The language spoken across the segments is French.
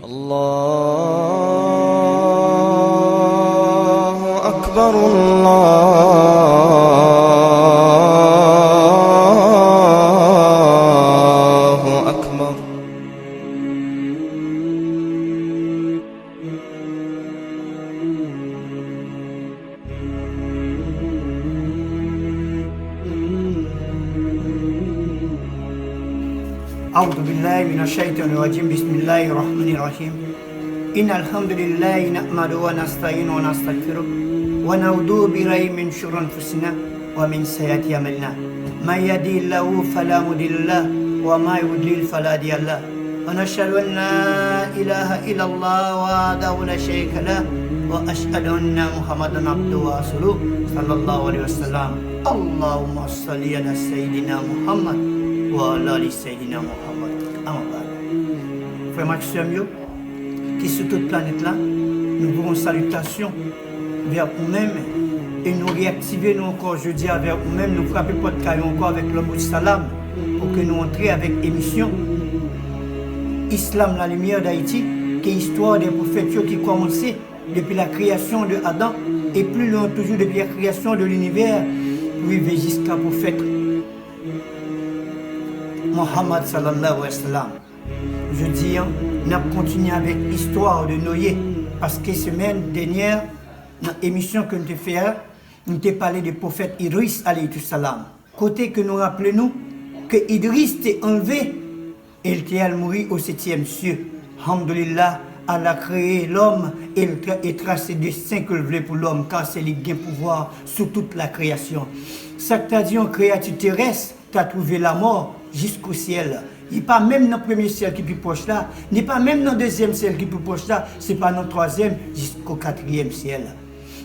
الله أكبر الله أكبر أعوذ بالله من الشيطان الرجيم بسم الله الرحمن الرحيم إن الحمد لله نحمده ونستعينه ونستغفره ونعوذ بالله من شرور أنفسنا ومن سيئات أعمالنا من يهده الله فلا مضل له وما يضلل فلا هادي له ونشهد أن لا إله إلا الله وحده لا شريك له وأشهد أن محمدا عبده ورسوله صلى الله عليه وسلم اللهم صل على سيدنا محمد وعلى آل سيدنا محمد. Frère Maxime, qui sur toute planète là, nous voulons salutation vers vous-même et nous réactiver nous encore jeudi vers vous-même, nous frapper porte caillou encore avec l'homme du salam pour que nous entrions avec émission Islam la lumière d'Haïti, qui est l'histoire des prophètes qui commençait depuis la création de Adam et plus loin toujours depuis la création de l'univers pour arriver jusqu'à prophète Mohammed sallallahu alayhi wa sallam. Je dis, nous avons continué avec l'histoire de Noé, parce que la semaine dernière, dans l'émission que nous avons fait, nous avons parlé du prophète Idriss alayhi salam. Côté que nous rappelons que Idriss était enlevé et il était mourir au 7e cieux. Alhamdulillah, Allah a créé l'homme et tracé des desseins que voulait pour l'homme, car c'est lui qui a pouvoir sur toute la création. Ça que tu as dit en créature terrestre, tu as trouvé la mort jusqu'au ciel. Il n'est pas même dans le premier ciel qui est plus proche là, n'est pas même dans le deuxième ciel qui est plus proche là, c'est pas dans le troisième jusqu'au 4e ciel.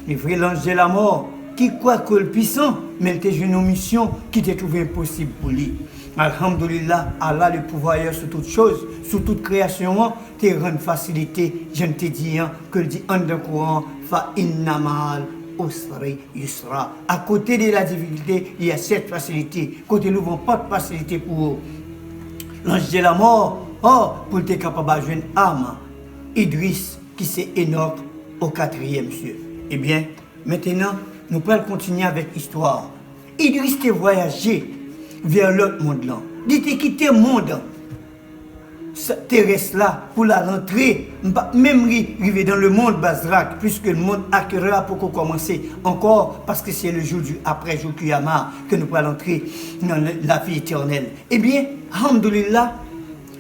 Le vrai l'ange de la mort, qui croit que le puissant, mais il a une mission qui t'a trouvé impossible pour lui. Alhamdulillah, Allah le pouvoir sur toutes choses, sur toute création, te rend facilité. Je ne te dis que le dit en d'un courant, fa innamal usri yusra. À côté de la difficulté, il y a cette facilité. Côté nous, pas de facilité pour eux. L'ange de la mort, pour être capable de jouer une âme, Idriss, qui c'est Enoch au 4e cieux. Eh bien, maintenant, nous allons continuer avec l'histoire. Idriss a voyagé vers l'autre monde là. Dites quitter le monde terrestre là pour la rentrée, même arriver dans le monde Bazrak, puisque le monde accueillera pour commencer encore, parce que c'est le jour du après jour Kiyama que nous allons entrer dans la vie éternelle. Eh bien, alhamdulillah,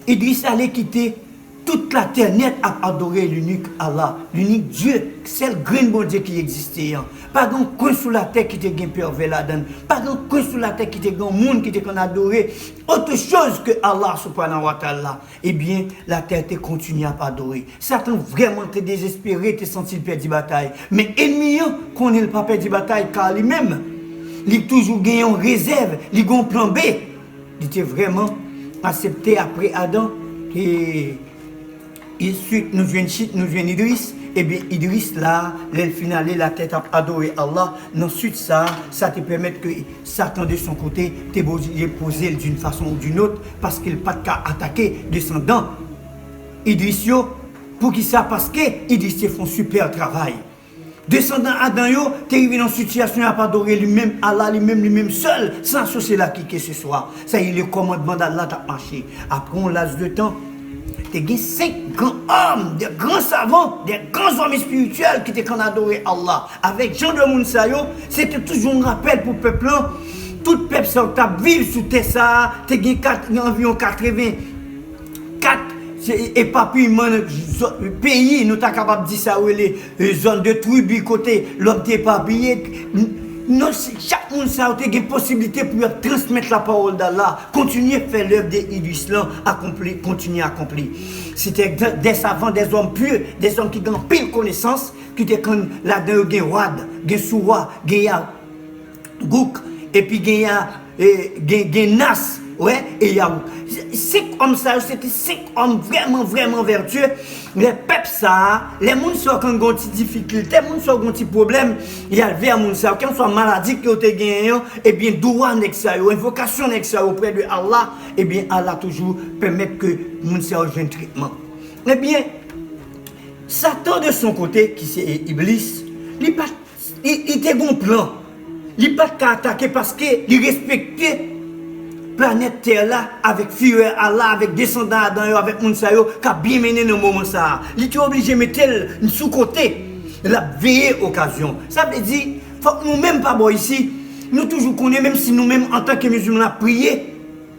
Idriss allait quitter toute la terre net à adorer l'unique Allah, l'unique Dieu, c'est le grand bon Dieu qui existait. Pas d'un coin sous la terre qui te gagne peur vers la donne, pas d'un coin sous la terre qui te gagne monde qui te qu'on adorer autre chose que Allah subhanahu wa ta'ala. Eh bien, la terre te continue à adorer. Satan vraiment te désespéré, te senti le perdre bataille. Mais ennemi, qu'on est le pas perdre bataille car lui-même, il toujours gagné en réserve, il a un plan B. Il était vraiment accepté après Adam et ensuite, nous venons Idriss. Eh bien, Idriss, là, le final, la tête à adorer Allah. Ensuite, ça te permet que Satan, de son côté, te poser d'une façon ou d'une autre, parce qu'il n'a pas de cas attaquer descendant. Idriss, pour qui ça? Parce que Idriss fait un super travail. Descendant Adam, tu es arrivé dans une situation à adorer lui-même, Allah lui-même seul, sans associer là qui que ce soit. Ça y est, le commandement d'Allah t'a marché. Après un laps de temps, il y a 5 grands hommes, des grands savants, des grands hommes spirituels qui étaient adoré Allah. Avec Jean de Mounsayo, c'était toujours un rappel pour le peuple. Tout le peuple qui vit sur Tessa, il y a environ 84 éparpillements pays, nous sommes capables de dire ça, les zones de tribu, côté l'homme est éparpillé. Chaque monde a une possibilité pour transmettre la parole d'Allah, continuer à faire l'œuvre de l'islam, continuer à accomplir. C'était des savants, des hommes pieux, des hommes qui ont pile connaissance, qui étaient comme là-dedans, il y a Wad, il y a Soua, il y a Gouk, et puis il y a Nas, ouais, et il y a 5 hommes, c'était 5 hommes vraiment vertueux. Les peuples, les gens qui ont des difficultés, les gens qui ont des problèmes, il y a vers les gens qui ont des maladies qui ont gagné, et bien, droit invocation auprès de Allah, et bien, Allah toujours permet que les gens aient un traitement. Eh bien, Satan de son côté, qui c'est Iblis, il était bon plan. Il pas qu'à attaquer parce qu'il respectait planète Terre là avec fureur Allah, avec descendant Adam, avec Mounsayo, qui a bien mené dans le moment ça. Il était obligé de mettre sous côté la veille occasion. Ça veut dire, faut que nous-mêmes pas bon ici, nous toujours connaissons, même si nous-mêmes en tant que musulmans, nous prié,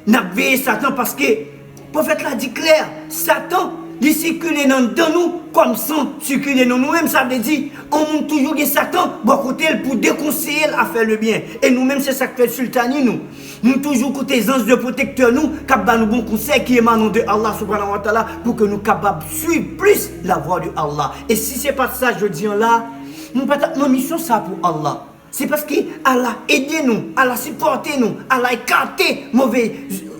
nous veillé Satan parce que le prophète l'a dit clair, Satan, il circule dans nous comme sang circule dans nous-mêmes. Ça veut dire, on monte toujours de Satan bon côté pour déconseiller à faire le bien. Et nous-mêmes, c'est ça que fait le sultani, nous. Nous toujours côté les anges de protecteur, nous, qui nous bon conseil qui émanent de Allah subhanahu wa ta'ala pour que nous capables de suivre plus la voie de Allah. Et si c'est pas ça, je dis là, nous pas notre mission ça pour Allah. C'est parce que Allah aidé nous, Allah supporté nous, Allah écarté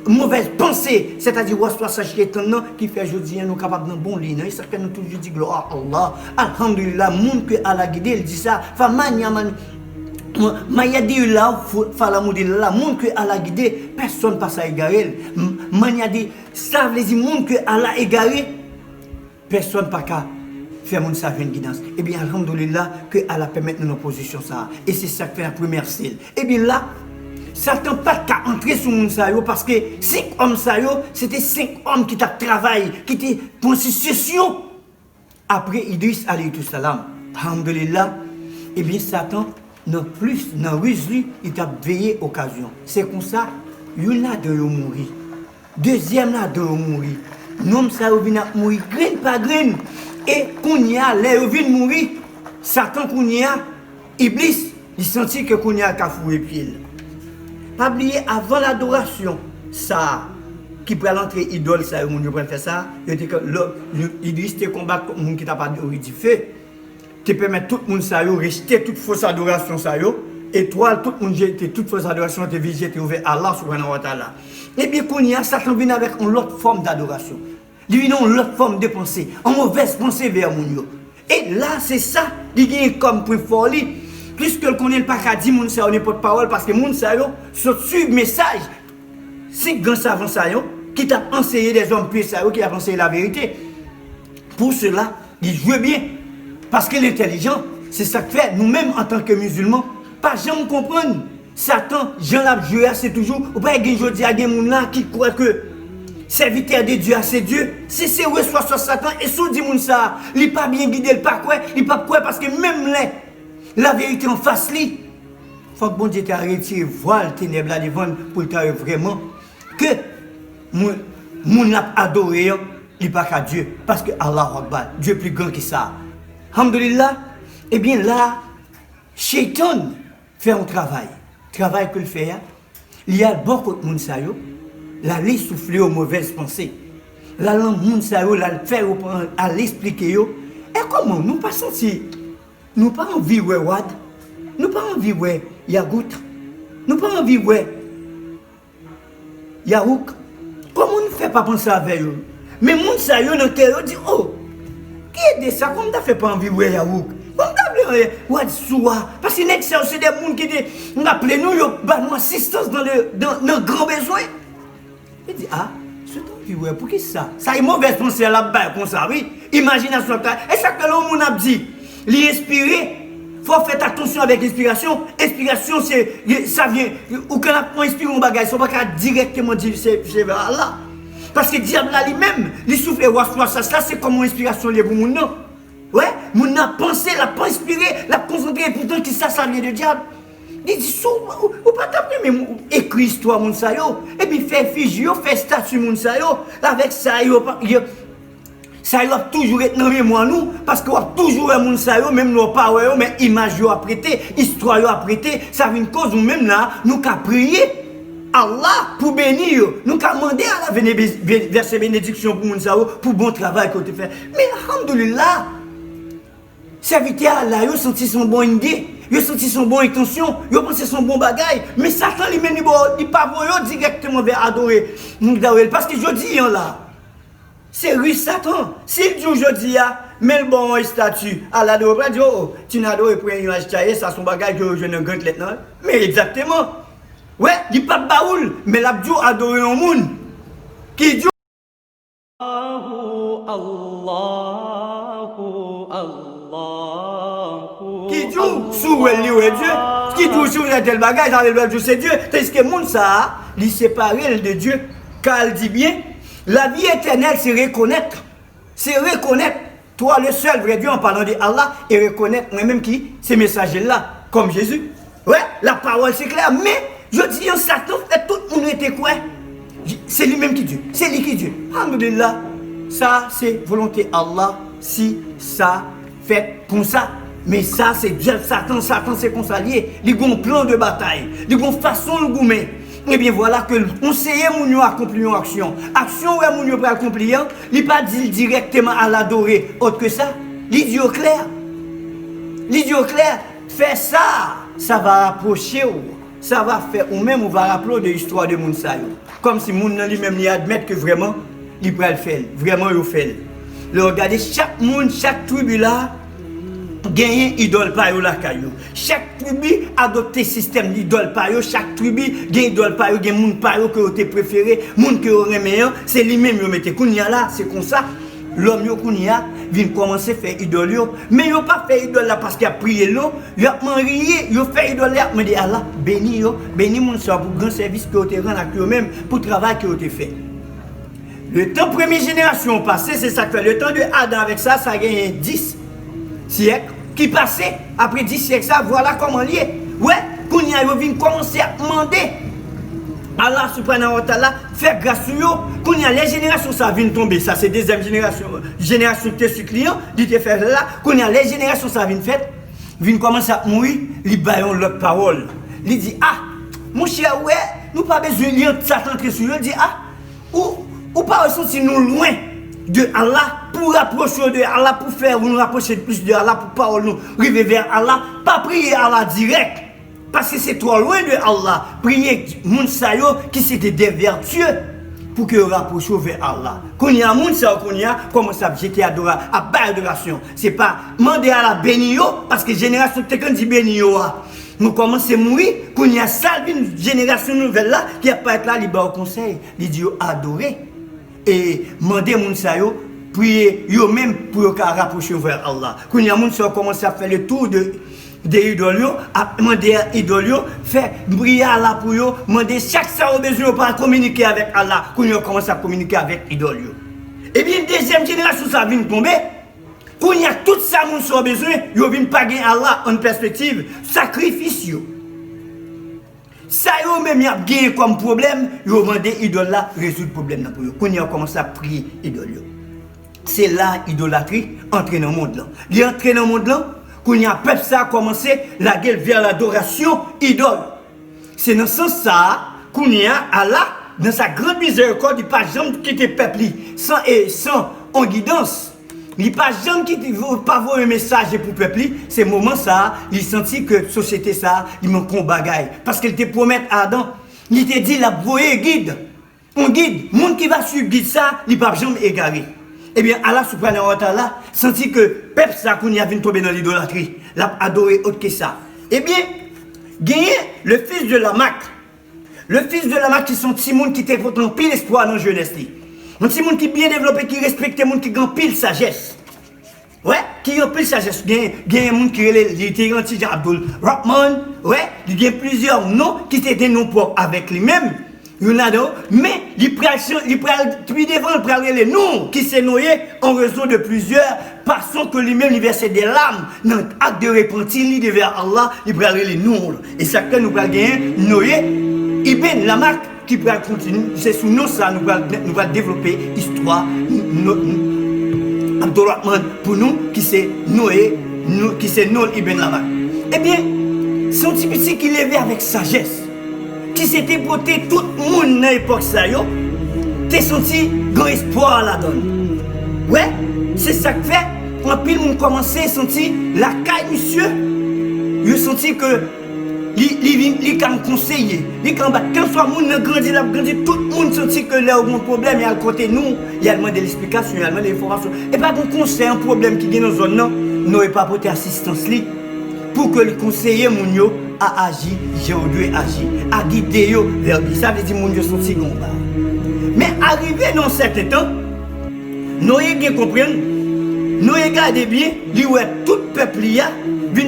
mauvaise pensée, c'est-à-dire waswasa shaitan qui fait aujourd'hui nous capables de bon ligne. Et ça fait nous toujours dire gloire à Allah. Alhamdulillah, monde que Allah guidé, il dit ça. Mayadillah, falamudillah, monde que Allah guidé, personne passe à égarer. Maniadi, ça veut dire monde que Allah égaré, personne pas qu'à faire mon savine guidance. Eh bien, alhamdulillah, que Allah permette nos positions ça. Et c'est ça qui fait la première celle. Eh bien là, Satan pas qu'à entrer sur mon sayo parce que 5 hommes sayo, c'était 5 hommes qui t'a travaillé, qui étaient pour succession. Après Idriss alayhi salam, alhamdulillah, eh bien Satan, non plus, non rusli, il t'a veillé occasion. C'est comme ça, il a de mourir. Deuxième là de mourir. Nom ça vient mourir, graine par graine. Et Kounia, les vient mourir. Satan Kounia, Iblis, il sentit que Kounia a foué pied. Pas oublier avant l'adoration, ça qui peut l'entrée idole, ça, on peut faire ça. Idriss te combat comme monde qui t'a pas du feu. Tu peux mettre tout le monde ça, rester toute fausse adoration ça, et toi, tout le monde jette toute fausse adoration, te visiter ouvert Allah subhanahu wa ta'ala. Et bien, Kounia, Satan vient avec une autre forme d'adoration. Il vient une autre forme de pensée, en mauvaise pensée vers mon. Et là, c'est ça, il vient comme pour folie. Puisque le connaît pas qu'à dire moun sa yo n'importe parole parce que moun sa yo suit message. C'est grand savant sa yo qui t'a enseigné des hommes puis sa yo qui a enseigné la vérité. Pour cela, il joue bien parce que l'intelligent, c'est ça que fait nous-mêmes en tant que musulmans, pas jamais comprendre. Satan, Jean l'a joué, c'est toujours ou pas gen jodi a gen moun là qui croit que serviteur de Dieu, c'est Dieu. C'est reçoit Satan et sous dit moun ça, il pas bien guidé, il pas quoi, il pas quoi parce que même la vérité en face li. Faut que bon Dieu t'a retiré voile ténèbres là devant pour t'a vraiment que moun l'a adoré, il pas qu'à Dieu parce que Allah Akbar, Dieu plus grand que ça. Alhamdulillah, eh bien là, Shaitan fait un travail que le fait. Il y a beaucoup de moun sa yo, la li souffler aux mauvaises pensées. La langue moun sa yo, la faire à l'expliquer yo. Et comment nous pas senti? Nous pas envie de Wad, nous pas envie de Yagout, nous pas envie de Yaouk. Comment on ne fait pas penser avec eux? Mais moun sa yo dans terre dit oh, qui est de ça comme t'as fait pas envie de Yaouk? Comme t'as appelé Wad Soua parce que c'est des gens qui nous appelé nous yo ba nous assistance dans le grand besoin. Il dit ah, c'est envie ouais pour qui ça? Ça est mauvaise pensée là-bas comme ça oui. Imagination et ça que l'homme a dit. L'inspirer, il faut faire attention avec l'inspiration. Inspiration, ça vient. Ou quand on inspire un bagage, il ne faut pas directement dire c'est vers Allah. Parce que le diable lui-même, il souffle et ça, c'est comme une inspiration liée pour mon nom. Ouais, mon a pensé, l'a pas inspiré, l'a concentré, pourtant que ça vient du diable. Il dit, ou pas t'appeler, mais écrit histoire, mon sayo. Et puis fait figure, fait statut, mon sayo. Avec ça, ça a toujours été dans mémoire nous parce qu'on a toujours un monde ça même nos parents mais image yo a prêté histoire yo a prêté ça vient cause nous même là nous qu'a prier Allah pour bénir nous qu'a demander à la venir verser bénédiction pour monde ça pour bon travail qu'on te fait mais alhamdulillah serviteur Allah yo senti son bon idée yo senti son bon intention yo pensé son bon bagaille mais Satan lui même il pas voyo directement vers adorer nous parce que je dis là c'est lui Satan. S'il dit aujourd'hui, mais le bon statut, à la doit dire, oh, tu n'as pas pour un image taillé, ça son bagage que je ne gagne maintenant. Mais exactement. Ouais, il pas de baoul, mais l'abdou adore un monde. Qui dit Allahu Qui dit sous elle est Dieu, qui dit sur tel bagage dans le Dieu c'est Dieu, parce que monde ça, il séparé de Dieu, car elle dit bien, la vie éternelle c'est reconnaître, toi le seul vrai Dieu en parlant de Allah et reconnaître moi-même qui ces messages là, comme Jésus. Ouais, la parole c'est clair, mais je dis en Satan, tout le monde était quoi? C'est lui-même qui Dieu, c'est lui qui Dieu. Alhamdulillah, ça c'est volonté Allah, si ça fait comme ça. Mais ça c'est Dieu, Satan c'est comme ça lié. Il a un plan de bataille, il a une façon de goumer. Et bien voilà que conseiller mon accomplir une action. Action où mon peut accomplir, il pas dit directement à l'adorer autre que ça. L'idiot clair. Fait ça va rapprocher ou ça va faire ou même on va rappeler de l'histoire de moun sa yo. Comme si moun lui-même lui admettre que vraiment il peut le faire, vraiment il fait. Le regardez chaque monde, chaque tribu là gagner idole pa yo la kayo. Chaque tribu adopter système d'idole pa yo, chaque tribu gagne idole pa yo, gagne moun pa yo que te préféré, moun que aurait meilleur, c'est lui-même yo mette kounya là, c'est comme ça. L'homme yo kounya vient commencer faire idole yo, mais yo pas fait idole là parce qu'il a prié l'eau, yo a marié, yo fait idole là, mais dit Allah béni moun ça pour grand service que te rend avec eux même pour travail que te fait. Le temps première génération passé, c'est ça que fait le temps de Adam avec ça gagne 10 siècles qui passait après 10 siècles ça voilà comment lié ouais kounya yo vinn commencer à demander Allah subhanahu wa ta'ala fait grâce sur yo kounya les générations ça vinn tomber ça c'est deuxième génération te sur client dit te faire là kounya les générations ça vinn commencer à mourir li bayon l'autre parole li dit ah mon cher ouais nous pas besoin lire Satan très sur yo dit ah ou pas ressentir nous loin de Allah pour rapprocher de Allah pour faire nous rapprocher plus de Allah pour parole nous arriver vers Allah pas prier Allah direct parce que c'est trop loin de Allah prier moun sa yo qui c'était des vertueux pour que rapproche vers Allah qu'on y a moun sa qu'on y a comment ça j'étais adora à bas adoration c'est pas demander à la béni yo parce que génération te quand dit béni yo nous commençons à mourir qu'on y a salvé une génération nouvelle là qui a pas être là libre au conseil les dit adorer et demander moun sa yo prier yo même pour rapprocher vers Allah. Quand y a moun sa commence à faire le tour de idoles à demander idoles faire prier Allah pour yo demander chaque ça au besoin pour communiquer avec Allah. Quand yo commence à communiquer avec idoles. Et bien deuxième génération ça vient tomber. Quand y a tout ça moun sa besoin, yo vient pas gagner Allah en perspective sacrifice yo. Ça yo même y a gagné comme problème, yo demander idole là résoudre problème là pour yo. Quand y a commencé à prier idole. C'est là l'idolâtrie entre dans le monde là. Il entre dans le monde là, quand il y a peuple ça a commencé la guerre vers l'adoration idole. C'est dans ce sens ça qu'on y a Allah dans sa grande miséricorde, il pas jamais quitter peuple sans en guidance. Il pas jamais quitter pas voir un message pour peuple, c'est moment ça, il sentit que société ça, il manque un bagaille parce qu'il te promet à Adam, il te dit la voyer guide. On guide, monde qui va suivre guide ça, il pas jamais égaré. Eh bien, Allah subhanahu wa ta'ala sentit que peuple ça qu'on y a venu tomber dans l'idolâtrie, l'a adoré autre que ça. Eh bien, gagné le fils de Lamak. Le fils de Lamak qui sont petits monde qui te portent pile espoir dans la jeunesse. Un petit monde qui bien développé, qui respecte les monde qui ont pile sagesse. Ouais, qui ont pile sagesse. Gagné un monde qui était gentil Abdul Rahman. Ouais, il y a plusieurs noms qui étaient des noms propres avec lui-même. Mais il prend les noms qui s'est noyé en raison de plusieurs façons que lui-même il versait des larmes dans l'acte de repentir vers Allah, il prend les noms. Et chacun nous va gagner noyer Ibn Lamak qui va continuer, c'est sous nous ça nous va développer l'histoire Abdurrahman pour nous qui s'est noyé, qui s'est noyé Ibn Lamak. Eh bien, son petit petit qui levait avec sagesse. Qui s'était porté tout le monde dans l'époque ça yo, t'es senti grand espoir la donne. Ouais, c'est ça que fait. En pile on commençait à sentir la caille monsieur. Il senti que il comme conseiller, il comme quand soit monde grandi là grandi tout le monde senti que là un problème il y a à côté nous, il y a demandé l'explication, il y a demandé l'information et pas un conseil un problème qui vient dans zone non, n'aurait pas porté assistance li pour que le conseiller moun yo a agi, j'ai dû agir, a guidé yo vers lui. Ça veut dire mon Dieu sont si gomba. Mais arrivé dans certain temps, nous y comprendre, nous nous regardons bien, lui ouais tout peuple vient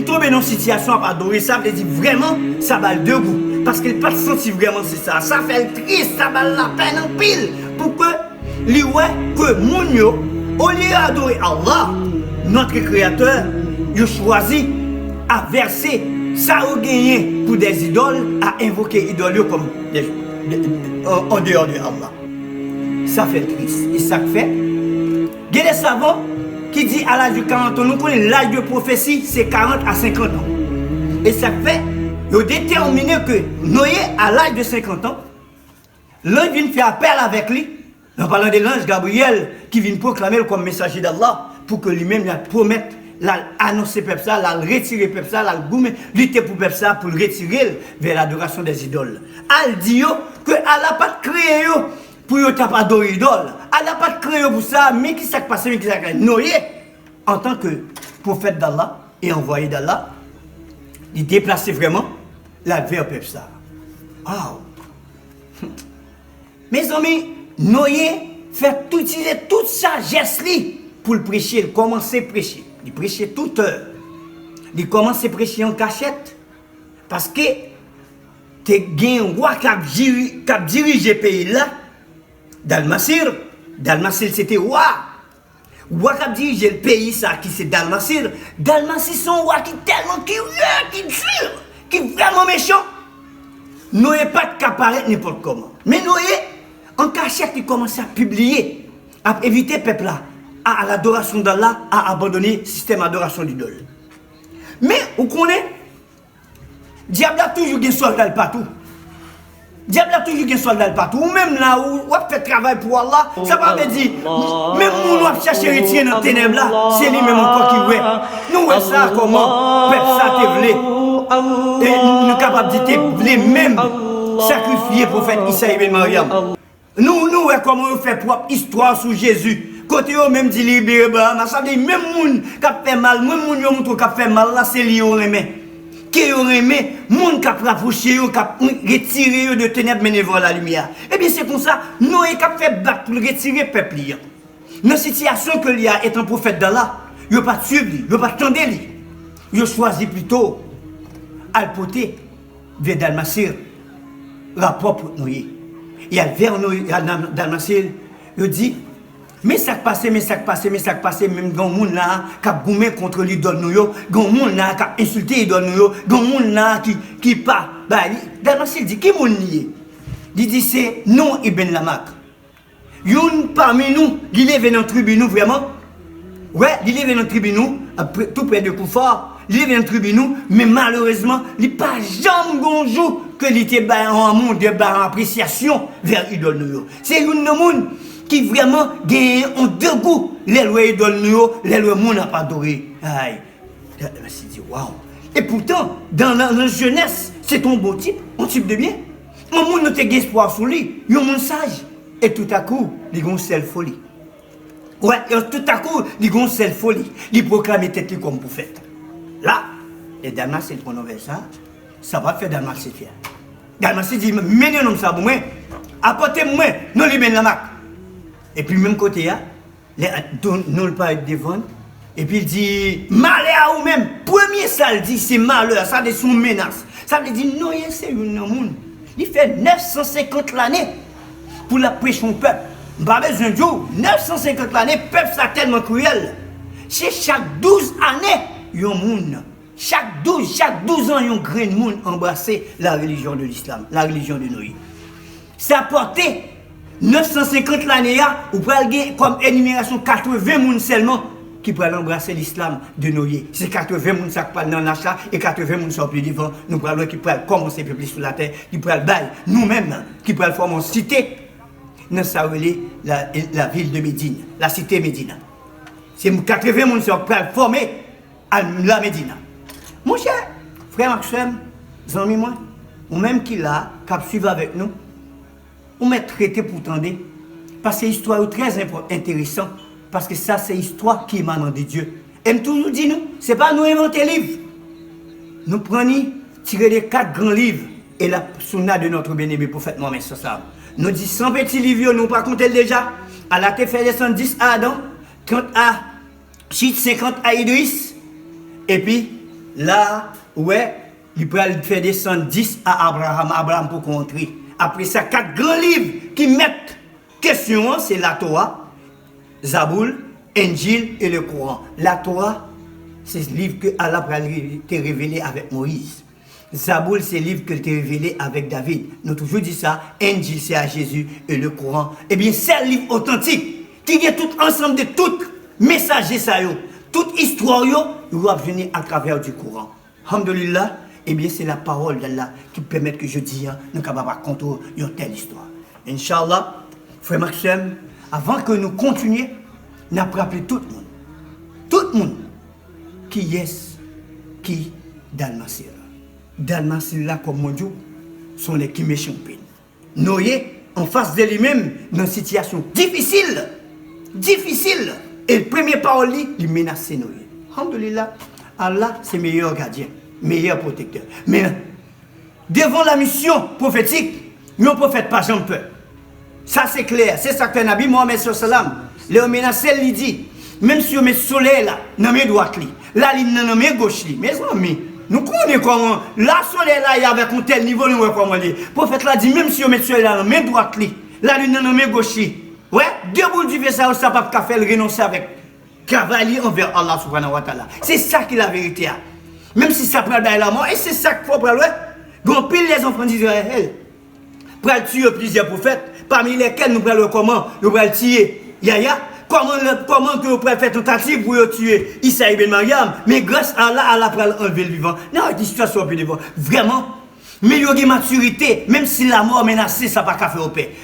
tomber dans une situation à adorer ça, veut dire vraiment ça va le debout parce qu'il pas senti vraiment c'est ça. Ça fait triste, ça va la peine en pile pour que lui ouais que moun yo au lieu d'adorer Allah, notre créateur, il choisit à verser ça au gagné pour des idoles, à invoquer idoles comme en dehors de Allah. Ça fait triste. Et ça fait, il y a des savants qui disent à l'âge de 40 ans, nous connaissons l'âge de prophétie, c'est 40 à 50 ans. Et ça fait, ils ont déterminé que Noé, à l'âge de 50 ans, l'ange vient faire appel avec lui, en parlant de l'ange Gabriel, qui vient proclamer comme messager d'Allah, pour que lui-même promette annoncer peuple ça, la retirer peuple ça, la goumer, lutter pour peuple ça, pour le retirer vers l'adoration des idoles. Elle dit que elle n'a pas créé pour ne pas adorer l'idole. Elle n'a pas créé pour ça, mais qui s'est passé, mais qui s'est passé. Noé, en tant que prophète d'Allah et envoyé d'Allah, il déplaçait vraiment la vers peuple ça. Wow. Mes amis, Noé fait utiliser toute sa geste pour le prêcher, il commençait à prêcher. Il prêchait toute heure. Il commençait à prêcher en cachette. Parce que tu as un roi qui a dirigé le pays là, Dalmasir. Dalmasir c'était roi. Roi qui a dirigé le pays ça, qui c'est Dalmasir. Dalmasir c'est un roi qui est tellement curieux, qui est dur, qui est vraiment méchant. Noé pas de apparaître n'importe comment. Mais Noé, en cachette, il commençait à publier, à éviter le peuple là. À l'adoration d'Allah, à abandonner le système d'adoration d'idole. Mais, vous connaissez, diable a toujours des soldats partout. Diable a toujours des soldats partout. Ou même là où on fait travail pour Allah, ça va me dire, même nous, on cherche à retirer dans les ténèbres là, c'est lui-même encore qui ouais. Nous, ouais ça, comment, peuple ça te voulait. Et nous sommes capables de te voulez même sacrifier le prophète Issa ibn Maryam. Nous, ouais comment on fait propre histoire sur Jésus. Côté eux même dit libéré bah ça veut dire même moun qui fait mal même moun yo montre qui fait mal là c'est li yo remet qui yo remet moun qui rapproché yo qui retirer yo de ténèbres mener vers la lumière et bien c'est comme ça Noé qui fait battre pour retirer peuple là dans situation que il a étant prophète d'Allah yo pas suivre lui yo pas tendre lui yo choisi plutôt al porter vers Dalmasir rapport pour Noé et al vers Noé Dalmasir yo dit mais ça passe, même grand monde là qui a goumé contre l'idole nous yo, grand monde là qui a insulté l'idole nous yo, grand monde là qui pas. Bah, Dalmasir dit qui monde lié. Il dit c'est non Ibn Lamak. Youn parmi nous, il est venu dans le tribunal vraiment. Ouais, il est venu dans le tribunal tout près de Koufa. Il est venu dans le tribunal, mais malheureusement, il n'a pas jamais bonjour que il était en monde de appréciation vers l'idole nous yo. C'est une monde qui vraiment gagne en deux goûts les lois idoles nous les lois monde n'a pas adoré. Aïe. Je me suis dit waouh. Et pourtant dans la jeunesse, c'est un beau type, un type de bien. Un monde n'a pas espoir sur lui, un monde sage et tout à coup, il a une seule folie. Ouais, et tout à coup, il a une seule folie. Il proclame tête comme prophète. Là, et Dalmasir prend ça va faire Dalmasir fier. Dalmasir dit menez nous ça pour moi. Apportez-moi non li ben la marque. Et puis même côté là, nous le pas devant. Et puis il dit malheur ou même premier ça dit c'est malheur, ça c'est une menace. Ça veut dire non, c'est une monde. Il fait 950 l'année pour la prêcher au peuple. Pas besoin de jour, 950 l'année, peuple ça tellement cruel. C'est chaque 12 années, il y a un monde. Chaque 12 ans, il y a un grand monde embrasser la religion de l'islam, la religion de Noé. Ça porté 950 l'année, ou pour aller comme énumération 80 personnes seulement qui pourraient embrasser l'islam de Noé. C'est 80 personnes qui parlent dans l'achat et 80 personnes sont plus devant. Nous pourrons qui pourraient commencer à peupler sur la terre, qui pourraient bailler nous-mêmes, qui pourraient former une cité. Nous savons la ville de Médine, la cité Médina. C'est 80 personnes qui pourraient former à la Médina. Mon cher frère Maxime, amis moi, ou même qui là, qui suivent avec nous, on m'a traité pour tendre. Parce que c'est une histoire très intéressante. Parce que ça, c'est une histoire qui émane de Dieu. Et toujours dit nous, ce n'est pas nous inventer livre. Nous prenons, tirer les 4 grands livres et la sunna de notre bien-aimé prophète Mohammed sallallahu. Nous dit 100 petits livres, nous pas compter déjà. À la fait descendre 10 à Adam, 30 à Chute 50 à Idriss. Et puis, là, ouais, il peut faire descendre 10 à Abraham. Abraham pour contrer. Après ça, 4 grands livres qui mettent question, c'est la Torah, Zaboul, Injil et le Coran. La Torah, c'est le livre que Allah t'a révélé avec Moïse. Zaboul, c'est le livre que t'a révélé avec David. Nous avons toujours dit ça. Injil, c'est à Jésus et le Coran. Eh bien, c'est un livre authentique qui vient tout ensemble de tout messager ça, toute histoire, il doit venir à travers du Coran. Alhamdulillah, eh bien, c'est la parole d'Allah qui permet que je dise, nous sommes capables de raconter une telle histoire. Inch'Allah, frère Maxime, avant que nous continuions, nous avons rappelé tout le monde, qui est qui Dalmasir. Dalmasir là, comme mon Dieu, sont les qui méchants. Noé, en face de lui-même, dans une situation difficile. Et le premier parole, il menace Noé. Alhamdulillah, Allah, c'est meilleur gardien, meilleur protecteur. Mais devant la mission prophétique, nos prophètes pas jamais peur. Ça c'est clair, c'est ça que le Nabi Mohamed sallam, le menacé lui dit, même si on met le soleil là, dans mes droites, la ligne dans mes gauches, mes amis, nous connaissons comment, la soleil là, il y avait un tel niveau, nous voyons comment le prophète là dit, même si on met le soleil là, dans mes droites, la ligne dans mes gauches, ouais, deux boules du ça, ça ne peut pas faire renoncer avec cavalier envers Allah subhanahu wa ta'ala. C'est ça qui est la vérité. Même si ça prend la mort, et c'est ça qu'il faut prendre. Grand pile les enfants d'Israël. Pour tuer plusieurs prophètes, parmi lesquels nous prenons comment nous allons tuer Yahya. Comment que vous pouvez faire tentative pour tuer Issa ibn Maryam. Mais grâce à Allah, Allah peut enlever le vivant. Non, une situation un peu devant. Vraiment, mais il y a une maturité, même si la mort menacée, ça ne va pas faire au paix.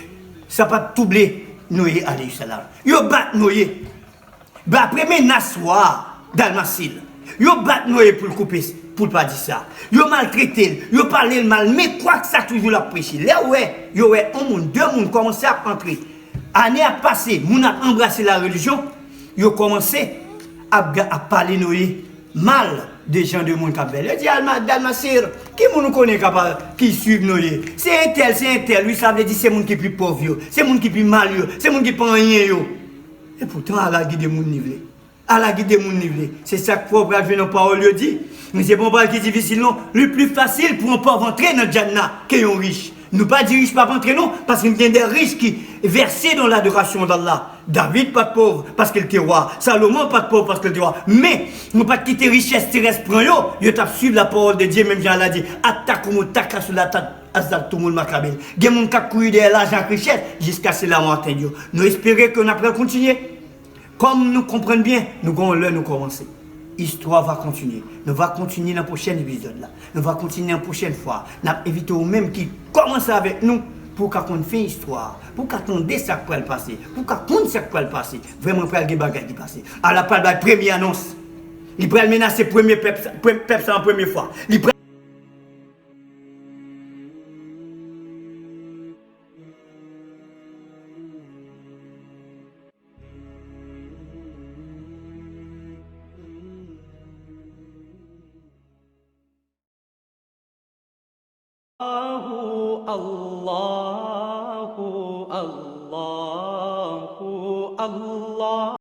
Ça ne va pas troubler Noé alayhi salam. Il bat Noé. Après menace dans le masil. Yo bat Noé pour le couper, pour ne pas dire ça. Yo maltraité, yo parlé le mal, mais quoi que ça toujours la prêché. Là ouais, yo ouais, un monde, deux mondes commencé à entrer. Année a passé, moun a embrassé la religion, yo commencé à parler Noé mal des gens de monde qui belle. Il dit Dalmasir, qui nous connaît qui suit Noé. C'est un tel, lui ça veut dire c'est monde qui est plus pauvre, c'est monde qui est plus mal, c'est monde qui prend rien yo. Et pourtant, Allah guide mon nivelé. Allah guide mon nivelé. C'est ça qu'il faut braver nos paroles, dit. Mais c'est bon pas qui est difficile, non. Le plus facile pour un pauvre entrer dans le Jannah qu'un riche. Nous pas dire riche pas rentrer, non. Parce qu'il y a des riches qui versés dans l'adoration d'Allah. David, pas de pauvre, parce qu'il était roi. Salomon, pas de pauvre, parce qu'il était roi. Mais, nous pas quitter richesse terrestre pour eux. Ils ont suivi la parole de Dieu, même Jean l'a dit. Attaquons, taca sur la tête. Azal tout le monde macabel. Gen moun ka courir de l'argent richesse jusqu'à ce la mort de Dieu. Nous espérons qu'on après continuer. Comme nous comprenons bien, nous allons l'heure nous commencer. L'histoire va continuer. Nous va continuer dans le prochain épisode là. Nous va continuer la prochaine fois. Nous évitons même qui commence avec nous pour qu'on fasse histoire, pour qu'on dise ça qui va passer, pour qu'on dise ça qui va passer. Vraiment pour les bagages qui passer. À la première annonce. Il peut menacer le premier peuple en première fois. الله الله الله